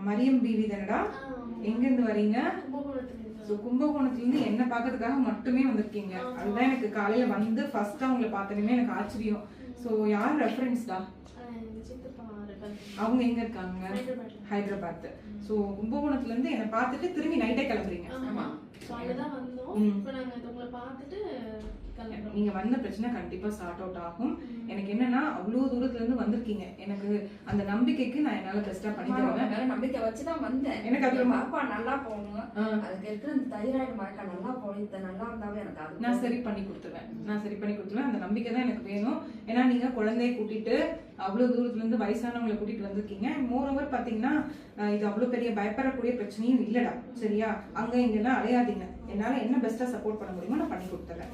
Mariam PV தானடா? எங்க இருந்து வரீங்க? கும்பகோணத்துல இருந்து என்ன பாக்கிறதுக்காக மட்டுமே வந்திருக்கீங்க. அதுதான் எனக்கு காலையில வந்து ஃபர்ஸ்ட் அவங்கள பார்த்ததுமே எனக்கு ஆச்சரியம். சோ யார் ரெஃபரன்ஸ்டா? அவங்க எங்க இருக்காங்க? ஹைதராபாத். சோ கும்பகோணத்துல இருந்து என்ன பார்த்துட்டு திரும்பி நைட்டே கிளம்புறீங்க. நீங்க வந்த பிரச்சனை கண்டிப்பா சார்ட் அவுட் ஆகும். எனக்கு என்னன்னா அவ்வளவு தூரத்துல இருந்து வந்திருக்கீங்க. எனக்கு அந்த நம்பிக்கைக்கு நான் என்னால பெஸ்டா பண்ணி தருவேன். நம்பிக்கை வச்சுதான் வந்தேன். எனக்கு அது பாப்பா நல்லா போகணும், அதுக்கு இருக்கிற அந்த தைராய்டு மயக்கம் நல்லா போகணும், இது நல்லா இருந்தாவே எனக்கு அது நான் சரி பண்ணி கொடுத்துருவேன். அந்த நம்பிக்கை தான் எனக்கு வேணும். ஏன்னா நீங்க குழந்தைய கூட்டிட்டு அவ்வளவு தூரத்துல இருந்து வயசானவங்களை கூட்டிட்டு வந்திருக்கீங்க. மோரோவர் பாத்தீங்கன்னா இது அவ்வளவு பெரிய பயப்படக்கூடிய பிரச்சனையும் இல்லடா. சரியா? அங்க இங்க எல்லாம் அலையாதீங்க. என்னால என்ன பெஸ்டா சப்போர்ட் பண்ண முடியுமோ நான் பண்ணி கொடுத்துறேன்.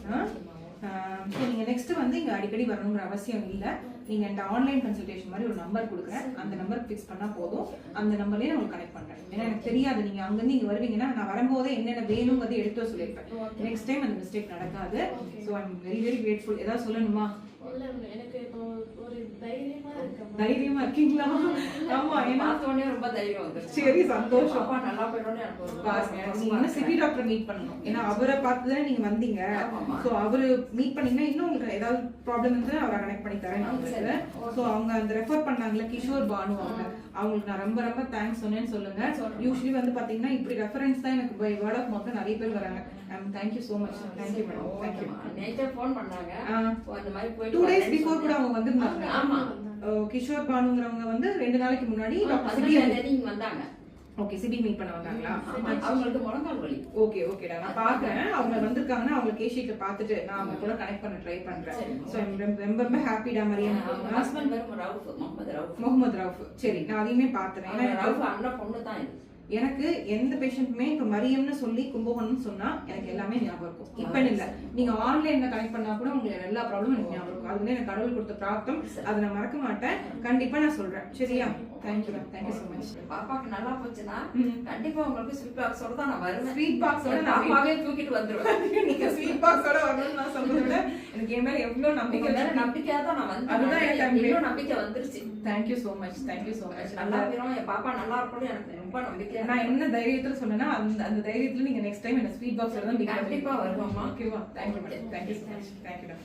நீங்க நெக்ஸ்ட் வந்து இங்க அடிக்கடி வரணுங்கிற அவசியம் இல்ல. நீங்க இந்த ஆன்லைன் கன்சல்டேஷன் மாதிரி ஒரு நம்பர் கொடுக்குறேன். அந்த நம்பர் ஃபிக்ஸ் பண்ணா போதும். அந்த நம்பர்லயே நான் உங்களுக்கு கனெக்ட் பண்றேன். ஏன்னா எனக்கு தெரியாது நீங்க அங்க இருந்து இங்க வருவீங்கன்னா நான் வரும்போதே என்னென்ன வேணுங்கிறது எடுத்து சொல்லியிருப்பேன். நெக்ஸ்ட் டைம் அந்த மிஸ்டேக் நடக்காது. So I am very very grateful. ஏதாவது சொல்லணுமா? தைரியமா இருக்கீங்களா? ஆமா, ஏன்னா ரொம்ப தைரியம் வந்துருச்சு. சரி, சந்தோஷம். நல்லா போயிடும். நீங்க சிவி டாக்டர் மீட் பண்ணணும். ஏன்னா அவரை பார்த்துதான் நீங்க வந்தீங்க. சோ அவரு மீட் பண்ணீங்கன்னா இன்னும் உங்களுக்கு ஏதாவது ப்ராப்ளம் இருந்து அவரை கனெக்ட் பண்ணி தரேன். சோ அவங்க அந்த ரெஃபர் பண்ணாங்கல்ல கிஷோர் பானு, அவங்களுக்கு நான் ரொம்ப ரொம்ப தேங்க்ஸ் சொன்னேன்னு சொல்லுங்க. யூஸ்வலி வந்து பாத்தீங்கன்னா இப்படி ரெஃபரன்ஸ் தான் எனக்கு பை வேர்ட் ஆஃப் மவுத் நிறைய பேர் வராங்க. Thank you so much. Thank you madam. Thank you. நேத்தே ஃபோன் பண்ணாங்க. அந்த மாதிரி போய் 2 days பிஃபோர் கூட அவங்க வந்திருந்தாங்க. ஆமா, கிஷோர் பானுங்கறவங்க வந்து 2 நாளைக்கு முன்னாடி டாக்டர் சிபி வந்தாங்க. ஓகே, சிபி மீட் பண்ண வந்தாங்களா? அவங்களுக்கு முழங்கால் வலி. ஓகே ஓகேடா, நான் பாக்குறேன். அவங்க வந்திருக்காங்கன்னா அவங்க கேஸ் ஷீட்ல பார்த்துட்டு நான் அவங்க கூட கனெக்ட் பண்ண ட்ரை பண்றேன். சோ ஐ அம் ரொம்ப ஹாப்பிடா. மரியம் ஹஸ்பண்ட் பேர் முகமது ரவுஃப். சரி, நான் அதையுமே பாத்துறேன். ஏன்னா ரவுஃப் அண்ணன் பொண்ணு தான் இது. எனக்கு எந்த பேஷண்ட்டுமே இப்ப மரியம்னு சொல்லி கும்பகோணம்னு சொன்னா எனக்கு எல்லாமே ஞாபகம் இருக்கும். இப்ப இல்ல, நீங்க ஆன்லைன்ல கனெக்ட் பண்ணா கூட உங்களுக்கு எல்லா ப்ராப்ளமும் எனக்கு ஞாபகம் இருக்கும். அது வந்து எனக்கு கடவுள் கொடுத்த பிராப்தம். அதை நான் மறக்க மாட்டேன். கண்டிப்பா நான் சொல்றேன். சரியா? Thank you ma'am. Thank you so much. பாப்பாக்கு நல்லா போச்சுன்னா கண்டிப்பா உங்களுக்கு ஸ்வீட் பாக்ஸோட தான் நான் வருவேன். ஸ்வீட் பாக்ஸோட பாப்பாவே தூக்கிட்டு வந்துருவேன். நீங்க ஸ்வீட் பாக்ஸோட வரணும்னு நான் சொல்றத விட எனக்கு என் மேல எவ்வளவு நம்பிக்கையா தான் நான் வந்து அதுதான் எனக்கு நம்பிக்கை வந்துருச்சு. Thank you so much. Thank you so much. நல்லா இருக்கும். என் பாப்பா நல்லா இருக்கணும் எனக்கு ரொம்ப நம்பிக்கை. நான் என்ன தைரியத்துல சொன்னேன்னா அந்த தைரியத்துல நீங்க நெக்ஸ்ட் டைம் என்ன ஸ்வீட் பாக்ஸோட தான் கண்டிப்பா வருவாமா. ஓகேவா? Thank you madam. Thank you so much. Thank you.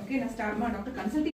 Okay, நான் ஸ்டார்ட் டாக்டர் கன்சல்டிங்